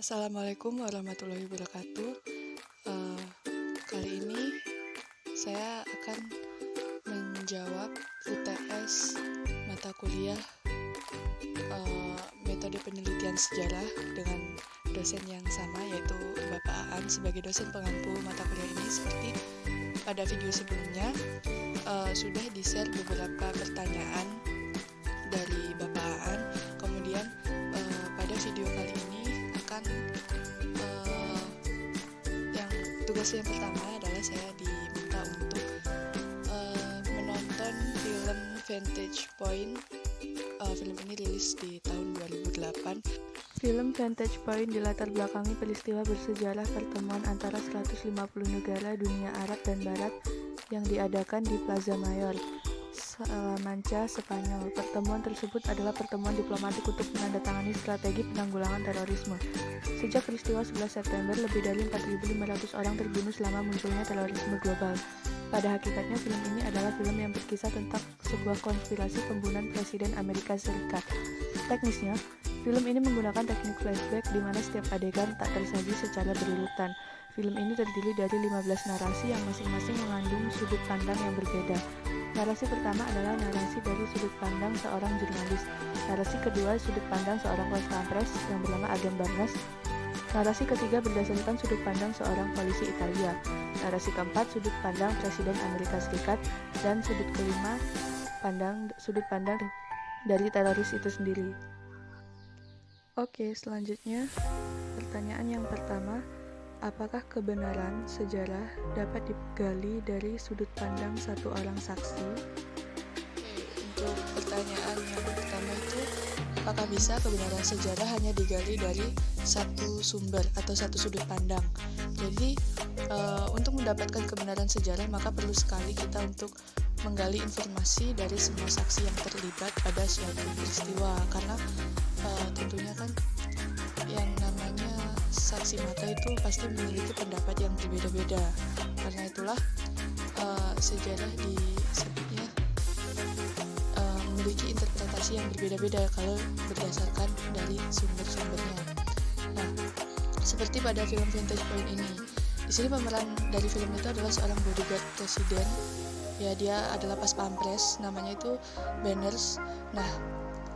Assalamualaikum warahmatullahi wabarakatuh. Eh, Kali ini saya akan menjawab UTS mata kuliah metode penelitian sejarah dengan dosen yang sama, yaitu Bapak Aan sebagai dosen pengampu mata kuliah ini. Seperti pada video sebelumnya sudah di-share beberapa pertanyaan dari Bapak Aan. Kemudian pada video kali ini akan tugas yang pertama adalah saya diminta untuk menonton film Vantage Point. Film ini rilis di tahun 2008. Film Vantage Point dilatar belakangi peristiwa bersejarah pertemuan antara 150 negara dunia Arab dan Barat yang diadakan di Plaza Mayor, Salamanca, Spanyol. Pertemuan tersebut adalah pertemuan diplomatik untuk menandatangani strategi penanggulangan terorisme. Sejak peristiwa 11 September, lebih dari 4.500 orang terbunuh selama munculnya terorisme global. Pada hakikatnya, film ini adalah film yang berkisah tentang sebuah konspirasi pembunuhan Presiden Amerika Serikat. Teknisnya, film ini menggunakan teknik flashback di mana setiap adegan tak tersaji secara berurutan. Film ini terdiri dari 15 narasi yang masing-masing mengandung sudut pandang yang berbeda. Narasi pertama adalah narasi dari sudut pandang seorang jurnalis. Narasi kedua sudut pandang seorang konspirasi yang bernama Agen Barnes. Narasi ketiga berdasarkan sudut pandang seorang polisi Italia. Narasi keempat sudut pandang Presiden Amerika Serikat, dan sudut kelima sudut pandang dari teroris itu sendiri. Oke, selanjutnya pertanyaan yang pertama, apakah kebenaran sejarah dapat digali dari sudut pandang satu orang saksi? Untuk pertanyaan yang pertama itu, apakah bisa kebenaran sejarah hanya digali dari satu sumber atau satu sudut pandang? Jadi, untuk mendapatkan kebenaran sejarah maka perlu sekali kita untuk menggali informasi dari semua saksi yang terlibat pada suatu peristiwa, karena tentunya kan yang namanya saksi mata itu pasti memiliki pendapat yang berbeda-beda. Karena itulah sejarah disebutnya memiliki interpretasi yang berbeda-beda kalau berdasarkan dari sumber-sumbernya. Nah, seperti pada film Vantage Point ini, di sini pemeran dari film itu adalah seorang bodyguard presiden. Ya, dia adalah pas pampres, namanya itu Banners. Nah,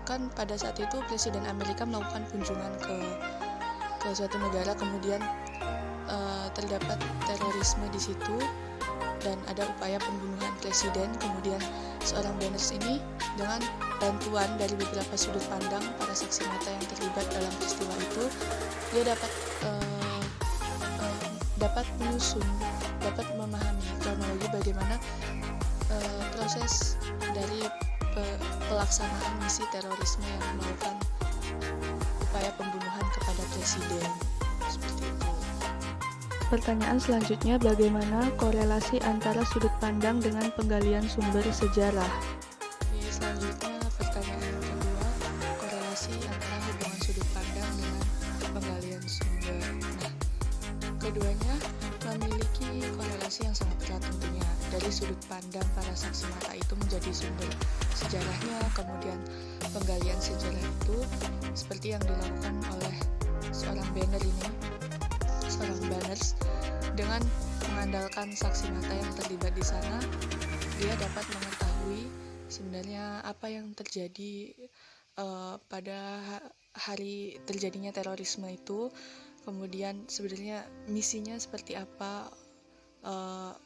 kan pada saat itu Presiden Amerika melakukan kunjungan ke suatu negara, kemudian terdapat terorisme di situ dan ada upaya pembunuhan presiden. Kemudian seorang Banners ini dengan bantuan dari beberapa sudut pandang para saksi mata yang terlibat dalam peristiwa itu, dia dapat menyusun, dapat memahami kronologi bagaimana proses dari pelaksanaan misi terorisme yang melakukan upaya pembunuhan kepada presiden. Seperti itu. Pertanyaan selanjutnya, bagaimana korelasi antara sudut pandang dengan penggalian sumber sejarah? Selanjutnya pertanyaan yang kedua, korelasi antara hubungan sudut pandang dengan penggalian sumber. Nah, keduanya memiliki korelasi yang sangat erat tentunya. Dari sudut pandang para saksi mata itu menjadi sumber sejarahnya, kemudian penggalian sejarah itu seperti yang dilakukan oleh seorang Banners dengan mengandalkan saksi mata yang terlibat di sana, dia dapat mengetahui sebenarnya apa yang terjadi pada hari terjadinya terorisme itu, kemudian sebenarnya misinya seperti apa,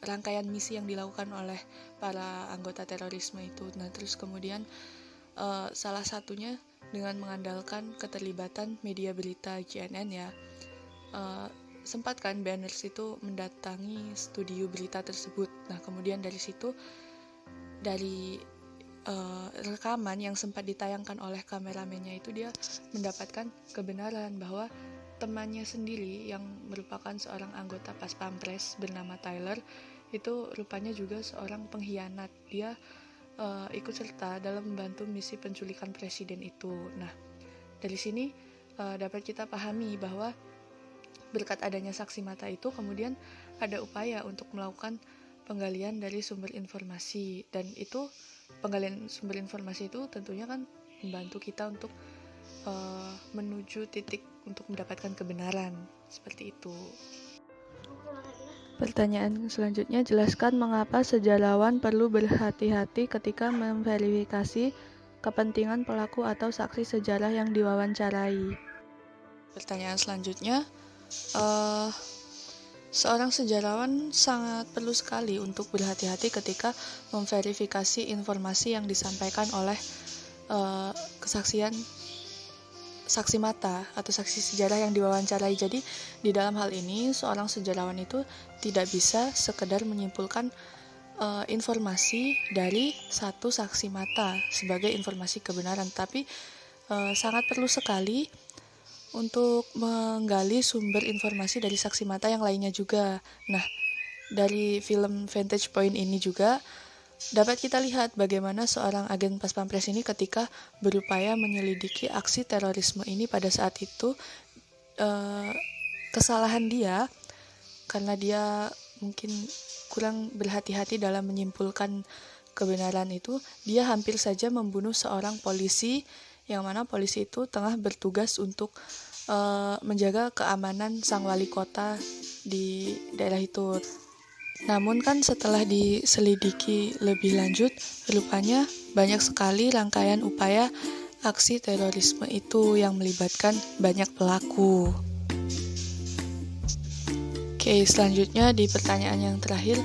rangkaian misi yang dilakukan oleh para anggota terorisme itu. Nah, terus kemudian salah satunya dengan mengandalkan keterlibatan media berita CNN ya. Sempat kan Banners itu mendatangi studio berita tersebut. Nah, kemudian dari situ, dari rekaman yang sempat ditayangkan oleh kameramennya itu, dia mendapatkan kebenaran bahwa temannya sendiri yang merupakan seorang anggota pas pampres bernama Tyler itu rupanya juga seorang pengkhianat. Dia ikut serta dalam membantu misi penculikan presiden itu. Nah, dari sini dapat kita pahami bahwa berkat adanya saksi mata itu, kemudian ada upaya untuk melakukan penggalian dari sumber informasi, dan itu penggalian sumber informasi itu tentunya kan membantu kita untuk menuju titik untuk mendapatkan kebenaran, seperti itu. Pertanyaan selanjutnya, jelaskan mengapa sejarawan perlu berhati-hati ketika memverifikasi kepentingan pelaku atau saksi sejarah yang diwawancarai. Pertanyaan selanjutnya, seorang sejarawan sangat perlu sekali untuk berhati-hati ketika memverifikasi informasi yang disampaikan oleh kesaksian saksi mata atau saksi sejarah yang diwawancarai. Jadi di dalam hal ini seorang sejarawan itu tidak bisa sekedar menyimpulkan informasi dari satu saksi mata sebagai informasi kebenaran, tapi sangat perlu sekali untuk menggali sumber informasi dari saksi mata yang lainnya juga. Nah, dari film Vantage Point ini juga dapat kita lihat bagaimana seorang agen Pas Pampres ini ketika berupaya menyelidiki aksi terorisme ini pada saat itu, kesalahan dia karena dia mungkin kurang berhati-hati dalam menyimpulkan kebenaran itu, dia hampir saja membunuh seorang polisi yang mana polisi itu tengah bertugas untuk menjaga keamanan sang wali kota di daerah itu. Namun kan setelah diselidiki lebih lanjut, rupanya banyak sekali rangkaian upaya aksi terorisme itu yang melibatkan banyak pelaku. Oke, selanjutnya di pertanyaan yang terakhir,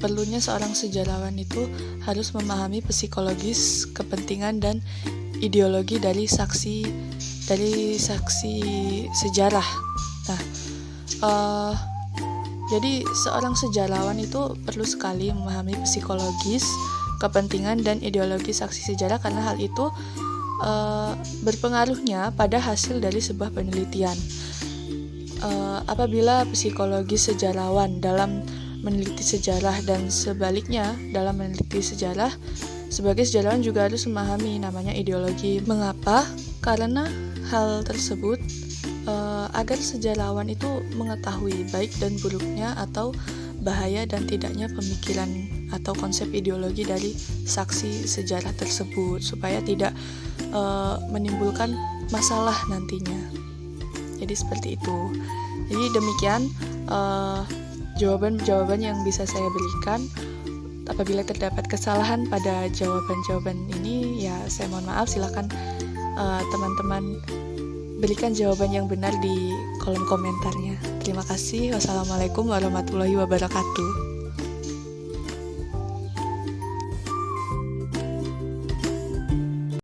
perlunya seorang sejarawan itu harus memahami psikologis, kepentingan, dan ideologi dari saksi sejarah. Nah, jadi seorang sejarawan itu perlu sekali memahami psikologis, kepentingan, dan ideologi saksi sejarah karena hal itu berpengaruhnya pada hasil dari sebuah penelitian. Apabila psikologis sejarawan dalam meneliti sejarah dan sebaliknya dalam meneliti sejarah, sebagai sejarawan juga harus memahami namanya ideologi. Mengapa? Karena hal tersebut agar sejarawan itu mengetahui baik dan buruknya atau bahaya dan tidaknya pemikiran atau konsep ideologi dari saksi sejarah tersebut supaya tidak menimbulkan masalah nantinya. Jadi seperti itu. Jadi demikian jawaban-jawaban yang bisa saya berikan. Apabila terdapat kesalahan pada jawaban-jawaban ini, ya saya mohon maaf. Silakan teman-teman berikan jawaban yang benar di kolom komentarnya. Terima kasih. Wassalamualaikum warahmatullahi wabarakatuh.